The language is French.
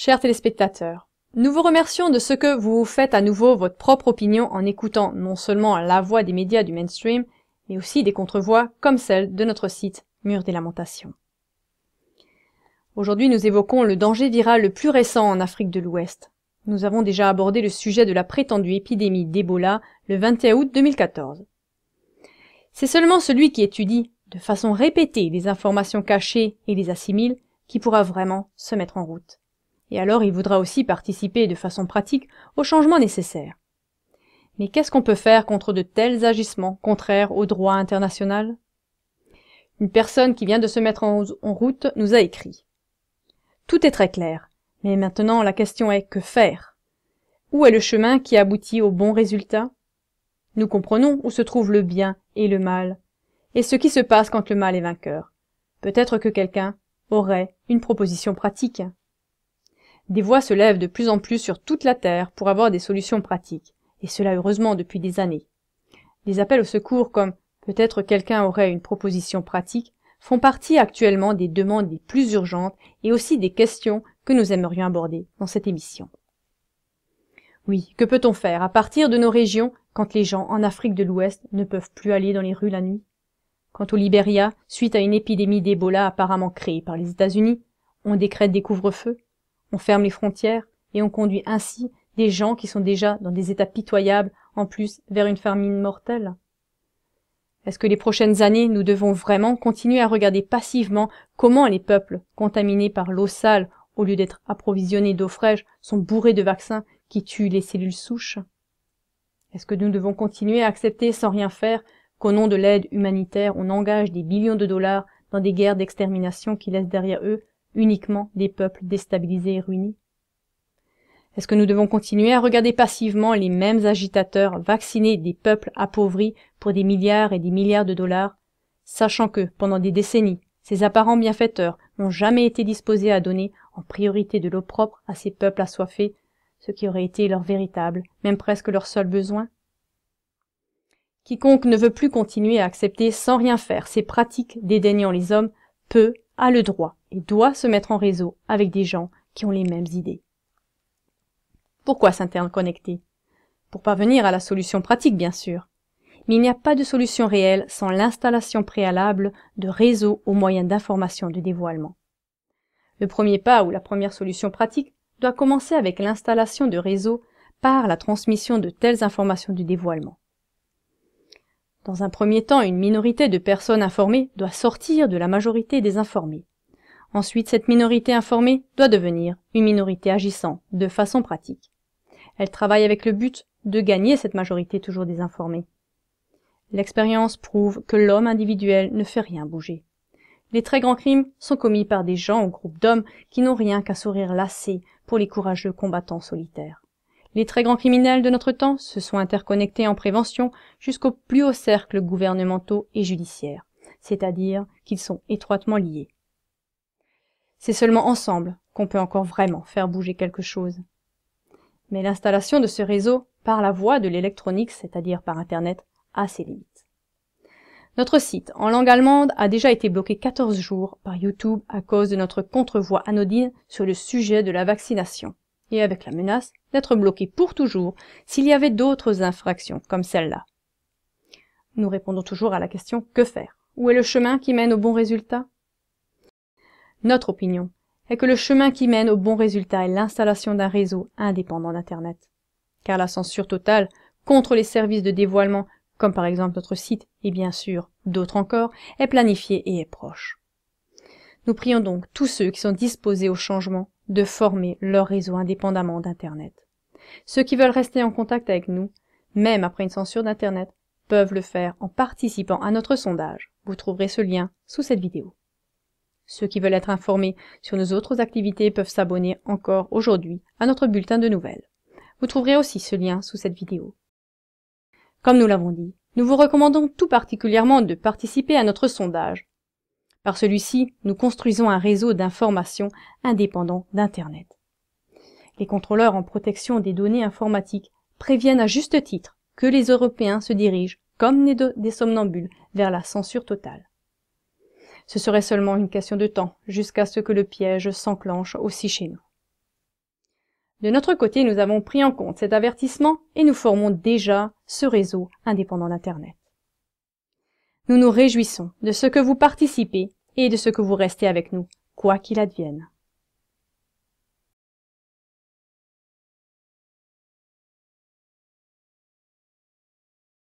Chers téléspectateurs, nous vous remercions de ce que vous faites à nouveau votre propre opinion en écoutant non seulement la voix des médias du mainstream, mais aussi des contre-voix comme celle de notre site Mur des Lamentations. Aujourd'hui, nous évoquons le danger viral le plus récent en Afrique de l'Ouest. Nous avons déjà abordé le sujet de la prétendue épidémie d'Ebola le 21 août 2014. C'est seulement celui qui étudie de façon répétée les informations cachées et les assimile qui pourra vraiment se mettre en route. Et alors il voudra aussi participer de façon pratique aux changements nécessaires. Mais qu'est-ce qu'on peut faire contre de tels agissements contraires au droit international? Une personne qui vient de se mettre en route nous a écrit. Tout est très clair, mais maintenant la question est que faire? Où est le chemin qui aboutit au bon résultat? Nous comprenons où se trouve le bien et le mal, et ce qui se passe quand le mal est vainqueur. Peut-être que quelqu'un aurait une proposition pratique. Des voix se lèvent de plus en plus sur toute la Terre pour avoir des solutions pratiques, et cela heureusement depuis des années. Les appels au secours comme « peut-être quelqu'un aurait une proposition pratique » font partie actuellement des demandes les plus urgentes et aussi des questions que nous aimerions aborder dans cette émission. Oui, que peut-on faire à partir de nos régions quand les gens en Afrique de l'Ouest ne peuvent plus aller dans les rues la nuit? Quant au Libéria, suite à une épidémie d'Ebola apparemment créée par les États-Unis, on décrète des couvre-feux, on ferme les frontières et on conduit ainsi des gens qui sont déjà dans des états pitoyables en plus vers une famine mortelle. Est-ce que les prochaines années, nous devons vraiment continuer à regarder passivement comment les peuples contaminés par l'eau sale, au lieu d'être approvisionnés d'eau fraîche, sont bourrés de vaccins qui tuent les cellules souches? Est-ce que nous devons continuer à accepter sans rien faire qu'au nom de l'aide humanitaire, on engage des billions de dollars dans des guerres d'extermination qui laissent derrière eux uniquement des peuples déstabilisés et ruinés? Est-ce que nous devons continuer à regarder passivement les mêmes agitateurs vacciner des peuples appauvris pour des milliards et des milliards de dollars, sachant que, pendant des décennies, ces apparents bienfaiteurs n'ont jamais été disposés à donner en priorité de l'eau propre à ces peuples assoiffés, ce qui aurait été leur véritable, même presque leur seul besoin? Quiconque ne veut plus continuer à accepter sans rien faire ces pratiques dédaignant les hommes peut, a le droit et doit se mettre en réseau avec des gens qui ont les mêmes idées. Pourquoi s'interconnecter? Pour parvenir à la solution pratique, bien sûr. Mais il n'y a pas de solution réelle sans l'installation préalable de réseaux aux moyens d'information de dévoilement. Le premier pas ou la première solution pratique doit commencer avec l'installation de réseaux par la transmission de telles informations du dévoilement. Dans un premier temps, une minorité de personnes informées doit sortir de la majorité des informés. Ensuite, cette minorité informée doit devenir une minorité agissant de façon pratique. Elle travaille avec le but de gagner cette majorité toujours désinformée. L'expérience prouve que l'homme individuel ne fait rien bouger. Les très grands crimes sont commis par des gens ou groupes d'hommes qui n'ont rien qu'un sourire lassé pour les courageux combattants solitaires. Les très grands criminels de notre temps se sont interconnectés en prévention jusqu'aux plus hauts cercles gouvernementaux et judiciaires, c'est-à-dire qu'ils sont étroitement liés. C'est seulement ensemble qu'on peut encore vraiment faire bouger quelque chose. Mais l'installation de ce réseau par la voie de l'électronique, c'est-à-dire par Internet, a ses limites. Notre site, en langue allemande, a déjà été bloqué 14 jours par YouTube à cause de notre contre-voix anodine sur le sujet de la vaccination, et avec la menace d'être bloqué pour toujours s'il y avait d'autres infractions comme celle-là. Nous répondons toujours à la question « Que faire ?» Où est le chemin qui mène au bon résultat? Notre opinion est que le chemin qui mène au bon résultat est l'installation d'un réseau indépendant d'Internet. Car la censure totale contre les services de dévoilement, comme par exemple notre site et bien sûr d'autres encore, est planifiée et est proche. Nous prions donc tous ceux qui sont disposés au changement de former leur réseau indépendamment d'Internet. Ceux qui veulent rester en contact avec nous, même après une censure d'Internet, peuvent le faire en participant à notre sondage. Vous trouverez ce lien sous cette vidéo. Ceux qui veulent être informés sur nos autres activités peuvent s'abonner encore aujourd'hui à notre bulletin de nouvelles. Vous trouverez aussi ce lien sous cette vidéo. Comme nous l'avons dit, nous vous recommandons tout particulièrement de participer à notre sondage. Par celui-ci, nous construisons un réseau d'information indépendant d'Internet. Les contrôleurs en protection des données informatiques préviennent à juste titre que les Européens se dirigent, comme des somnambules, vers la censure totale. Ce serait seulement une question de temps jusqu'à ce que le piège s'enclenche aussi chez nous. De notre côté, nous avons pris en compte cet avertissement et nous formons déjà ce réseau indépendant d'Internet. Nous nous réjouissons de ce que vous participez et de ce que vous restez avec nous, quoi qu'il advienne.